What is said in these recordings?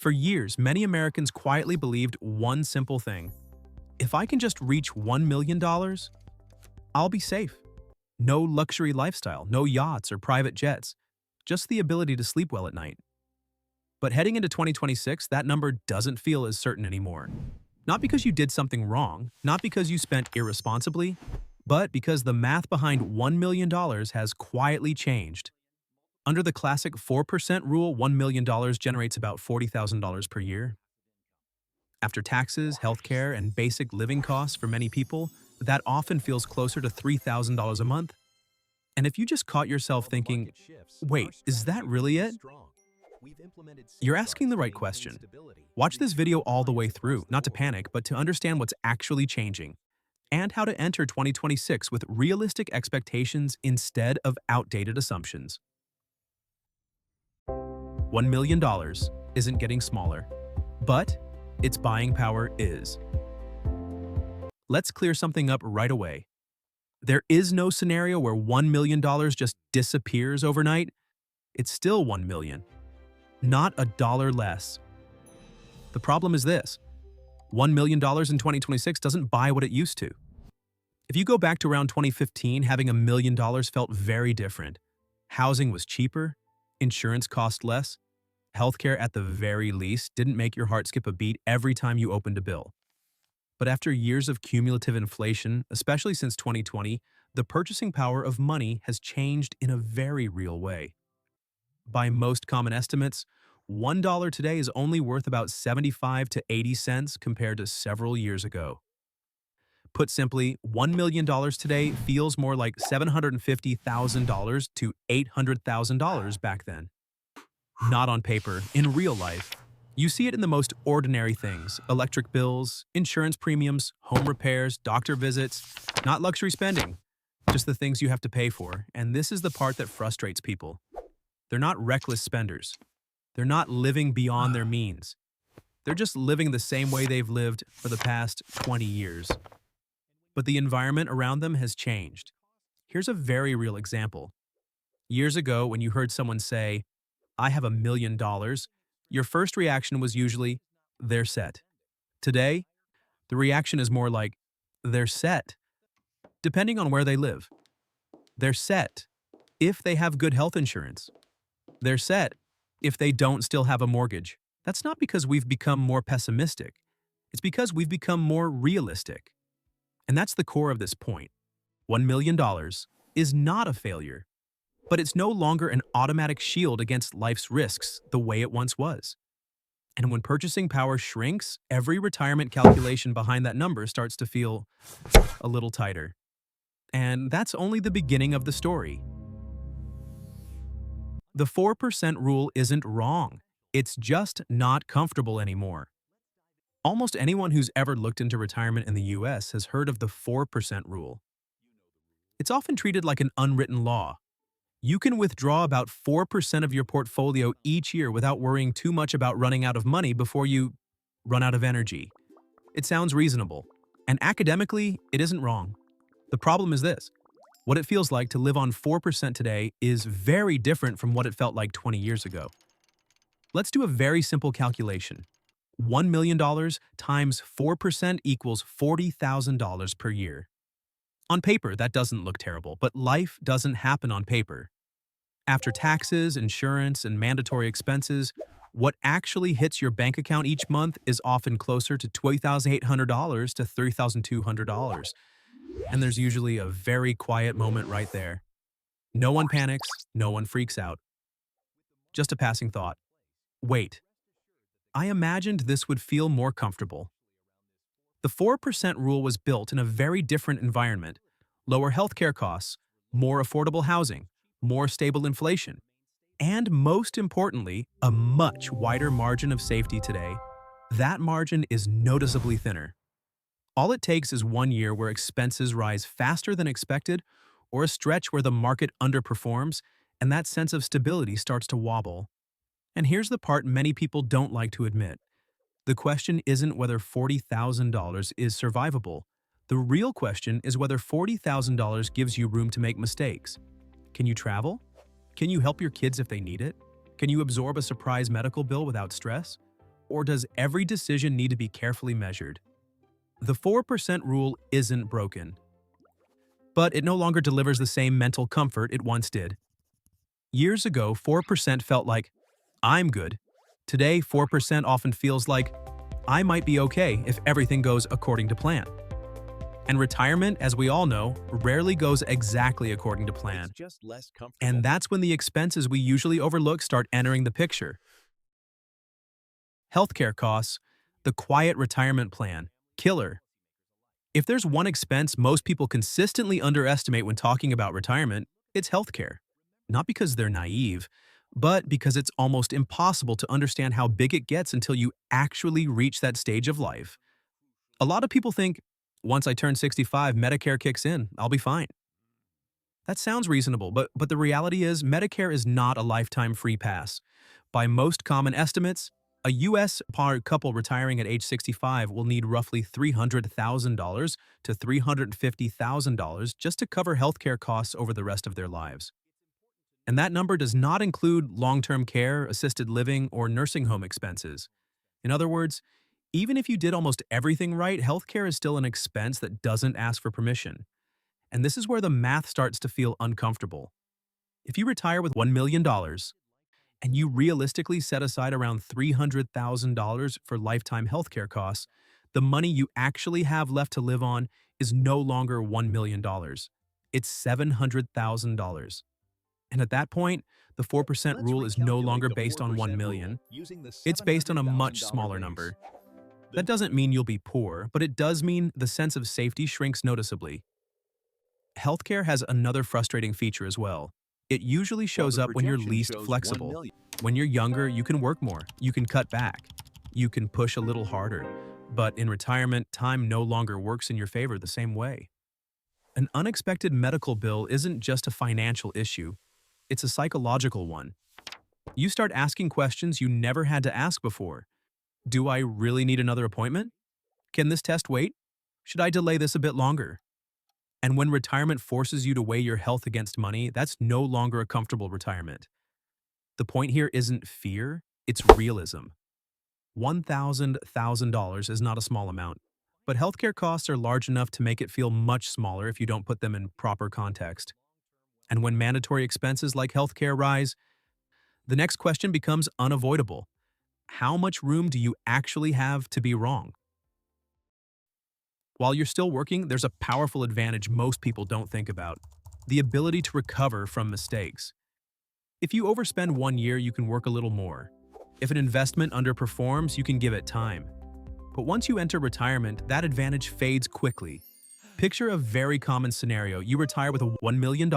For years, many Americans quietly believed one simple thing. If I can just reach $1 million, I'll be safe. No luxury lifestyle, no yachts or private jets, just the ability to sleep well at night. But heading into 2026, that number doesn't feel as certain anymore. Not because you did something wrong, not because you spent irresponsibly, but because the math behind $1 million has quietly changed. Under the classic 4% rule, $1 million generates about $40,000 per year. After taxes, healthcare, and basic living costs for many people, that often feels closer to $3,000 a month. And if you just caught yourself thinking, wait, is that really it? You're asking the right question. Watch this video all the way through, not to panic, but to understand what's actually changing, and how to enter 2026 with realistic expectations instead of outdated assumptions. $1 million isn't getting smaller, but its buying power is. Let's clear something up right away. There is no scenario where $1 million just disappears overnight. It's still $1 million, not a dollar less. The problem is this: $1 million in 2026 doesn't buy what it used to. If you go back to around 2015, having $1 million felt very different. Housing was cheaper, insurance cost less, healthcare at the very least didn't make your heart skip a beat every time you opened a bill. But after years of cumulative inflation, especially since 2020, the purchasing power of money has changed in a very real way. By most common estimates, $1 today is only worth about 75 to 80 cents compared to several years ago. Put simply, $1 million today feels more like $750,000 to $800,000 back then. Not on paper, in real life. You see it in the most ordinary things: electric bills, insurance premiums, home repairs, doctor visits. Not luxury spending, just the things you have to pay for. And this is the part that frustrates people. They're not reckless spenders. They're not living beyond their means. They're just living the same way they've lived for the past 20 years. But the environment around them has changed. Here's a very real example. Years ago, when you heard someone say, "I have $1 million," your first reaction was usually, "They're set." Today, the reaction is more like, "They're set," depending on where they live. They're set if they have good health insurance. They're set if they don't still have a mortgage. That's not because we've become more pessimistic. It's because we've become more realistic. And that's the core of this point. $1 million is not a failure, but it's no longer an automatic shield against life's risks the way it once was. And when purchasing power shrinks, every retirement calculation behind that number starts to feel a little tighter. And that's only the beginning of the story. The 4% rule isn't wrong. It's just not comfortable anymore. Almost anyone who's ever looked into retirement in the US has heard of the 4% rule. It's often treated like an unwritten law. You can withdraw about 4% of your portfolio each year without worrying too much about running out of money before you run out of energy. It sounds reasonable, and academically, it isn't wrong. The problem is this: what it feels like to live on 4% today is very different from what it felt like 20 years ago. Let's do a very simple calculation. $1 million times 4% equals $40,000 per year. On paper, that doesn't look terrible, but life doesn't happen on paper. After taxes, insurance, and mandatory expenses, what actually hits your bank account each month is often closer to $2,800 to $3,200. And there's usually a very quiet moment right there. No one panics, no one freaks out. Just a passing thought. Wait, I imagined this would feel more comfortable. The 4% rule was built in a very different environment: lower healthcare costs, more affordable housing, more stable inflation, and most importantly, a much wider margin of safety today. That margin is noticeably thinner. All it takes is 1 year where expenses rise faster than expected, or a stretch where the market underperforms, and that sense of stability starts to wobble. And here's the part many people don't like to admit. The question isn't whether $40,000 is survivable. The real question is whether $40,000 gives you room to make mistakes. Can you travel? Can you help your kids if they need it? Can you absorb a surprise medical bill without stress? Or does every decision need to be carefully measured? The 4% rule isn't broken, but it no longer delivers the same mental comfort it once did. Years ago, 4% felt like, I'm good. Today, 4% often feels like, I might be okay if everything goes according to plan. And retirement, as we all know, rarely goes exactly according to plan. It's just less And comfortable. that's when the expenses we usually overlook start entering the picture. Healthcare costs, the quiet retirement plan, killer. If there's one expense most people consistently underestimate when talking about retirement, it's healthcare. Not because they're naive, but because it's almost impossible to understand how big it gets until you actually reach that stage of life. A lot of people think, once I turn 65, Medicare kicks in, I'll be fine. That sounds reasonable, but the reality is Medicare is not a lifetime free pass. By most common estimates, a U.S. couple retiring at age 65 will need roughly $300,000 to $350,000 just to cover healthcare costs over the rest of their lives. And that number does not include long-term care, assisted living, or nursing home expenses. In other words, even if you did almost everything right, healthcare is still an expense that doesn't ask for permission. And this is where the math starts to feel uncomfortable. If you retire with $1 million and you realistically set aside around $300,000 for lifetime healthcare costs, the money you actually have left to live on is no longer $1 million. It's $700,000. And at that point, the 4% Let's rule is no recalculate longer the based on 1 4% million. rule using the It's based on a much $700,000 smaller base. number. That doesn't mean you'll be poor, but it does mean the sense of safety shrinks noticeably. Healthcare has another frustrating feature as well. It usually While shows the up when you're projection least shows 1 flexible. million. When you're younger, you can work more, you can cut back, you can push a little harder. But in retirement, time no longer works in your favor the same way. An unexpected medical bill isn't just a financial issue, it's a psychological one. You start asking questions you never had to ask before. Do I really need another appointment? Can this test wait? Should I delay this a bit longer? And when retirement forces you to weigh your health against money, that's no longer a comfortable retirement. The point here isn't fear, it's realism. $1,000 is not a small amount, but healthcare costs are large enough to make it feel much smaller if you don't put them in proper context. And when mandatory expenses like healthcare rise, the next question becomes unavoidable. How much room do you actually have to be wrong? While you're still working, there's a powerful advantage most people don't think about: the ability to recover from mistakes. If you overspend 1 year, you can work a little more. If an investment underperforms, you can give it time. But once you enter retirement, that advantage fades quickly. Picture a very common scenario. You retire with $1 million.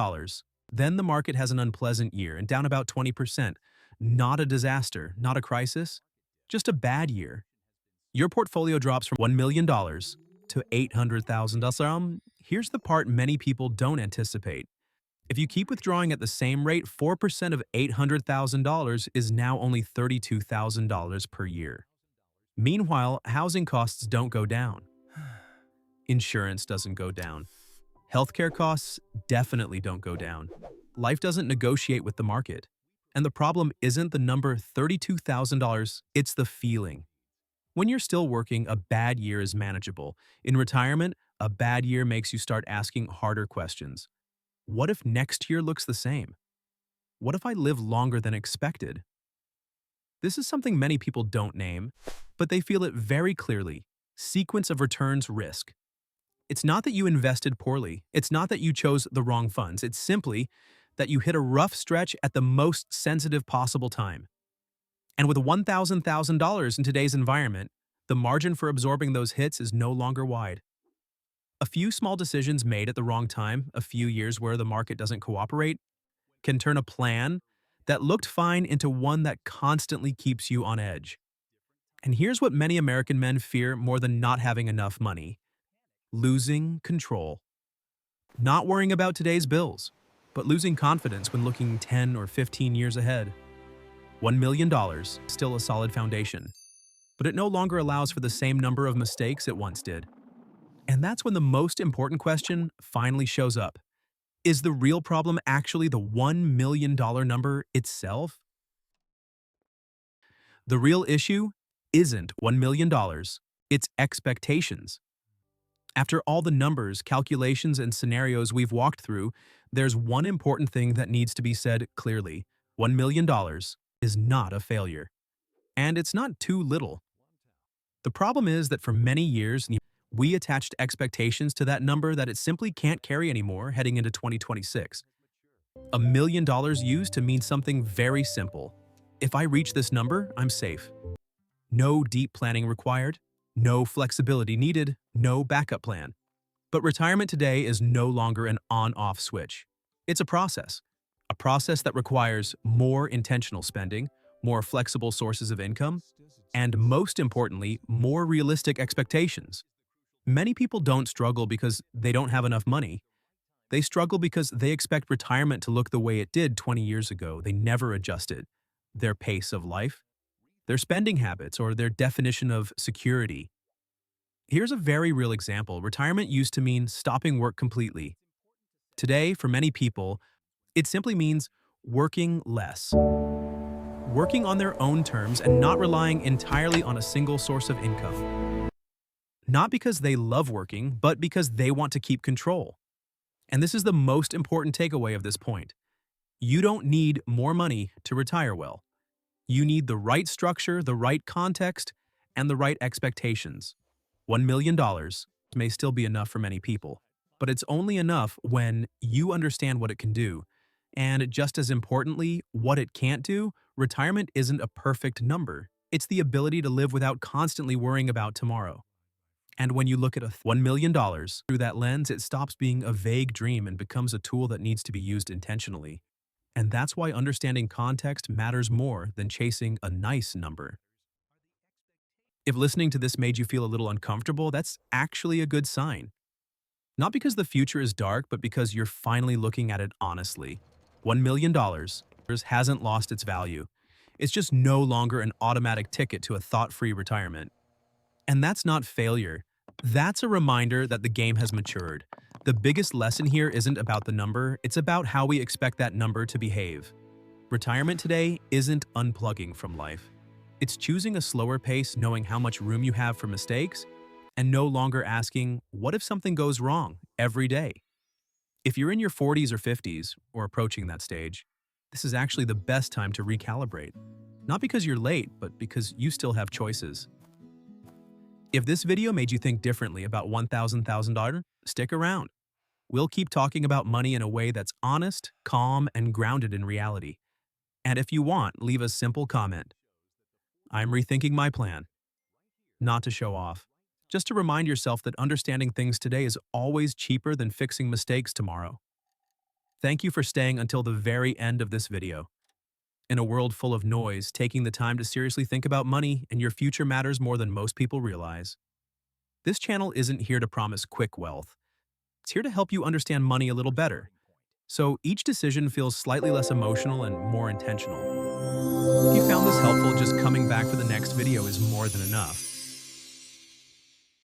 Then the market has an unpleasant year and down about 20%. Not a disaster, not a crisis, just a bad year. Your portfolio drops from $1 million to $800,000. Here's the part many people don't anticipate. If you keep withdrawing at the same rate, 4% of $800,000 is now only $32,000 per year. Meanwhile, housing costs don't go down. Insurance doesn't go down. Healthcare costs definitely don't go down. Life doesn't negotiate with the market. And the problem isn't the number $32,000, it's the feeling. When you're still working, a bad year is manageable. In retirement, a bad year makes you start asking harder questions. What if next year looks the same? What if I live longer than expected? This is something many people don't name, but they feel it very clearly: sequence of returns risk. It's not that you invested poorly. It's not that you chose the wrong funds. It's simply that you hit a rough stretch at the most sensitive possible time. And with $1,000 in today's environment, the margin for absorbing those hits is no longer wide. A few small decisions made at the wrong time, a few years where the market doesn't cooperate, can turn a plan that looked fine into one that constantly keeps you on edge. And here's what many American men fear more than not having enough money: losing control. Not worrying about today's bills, but losing confidence when looking 10 or 15 years ahead. $1 million, still a solid foundation, but it no longer allows for the same number of mistakes it once did. And that's when the most important question finally shows up. Is the real problem actually the $1 million number itself? The real issue isn't $1 million, it's expectations. After all the numbers, calculations, and scenarios we've walked through, there's one important thing that needs to be said clearly. $1 million is not a failure. And it's not too little. The problem is that for many years, we attached expectations to that number that it simply can't carry anymore heading into 2026. $1 million used to mean something very simple. If I reach this number, I'm safe. No deep planning required, no flexibility needed, no backup plan. But retirement today is no longer an on-off switch. It's a process that requires more intentional spending, more flexible sources of income, and most importantly, more realistic expectations. Many people don't struggle because they don't have enough money. They struggle because they expect retirement to look the way it did 20 years ago. They never adjusted their pace of life, their spending habits, or their definition of security. Here's a very real example. Retirement used to mean stopping work completely. Today, for many people, it simply means working less, working on their own terms and not relying entirely on a single source of income. Not because they love working, but because they want to keep control. And this is the most important takeaway of this point. You don't need more money to retire well. You need the right structure, the right context, and the right expectations. $1 million may still be enough for many people, but it's only enough when you understand what it can do. And just as importantly, what it can't do. Retirement isn't a perfect number. It's the ability to live without constantly worrying about tomorrow. And when you look at $1 million through that lens, it stops being a vague dream and becomes a tool that needs to be used intentionally. And that's why understanding context matters more than chasing a nice number. If listening to this made you feel a little uncomfortable, that's actually a good sign. Not because the future is dark, but because you're finally looking at it honestly. $1 million hasn't lost its value. It's just no longer an automatic ticket to a thought-free retirement. And that's not failure. That's a reminder that the game has matured. The biggest lesson here isn't about the number, it's about how we expect that number to behave. Retirement today isn't unplugging from life. It's choosing a slower pace, knowing how much room you have for mistakes, and no longer asking, what if something goes wrong, every day? If you're in your 40s or 50s, or approaching that stage, this is actually the best time to recalibrate. Not because you're late, but because you still have choices. If this video made you think differently about $1,000, stick around. We'll keep talking about money in a way that's honest, calm, and grounded in reality. And if you want, leave a simple comment. I'm rethinking my plan. Not to show off. Just to remind yourself that understanding things today is always cheaper than fixing mistakes tomorrow. Thank you for staying until the very end of this video. In a world full of noise, taking the time to seriously think about money and your future matters more than most people realize. This channel isn't here to promise quick wealth. It's here to help you understand money a little better, so each decision feels slightly less emotional and more intentional. If you found this helpful, just coming back for the next video is more than enough.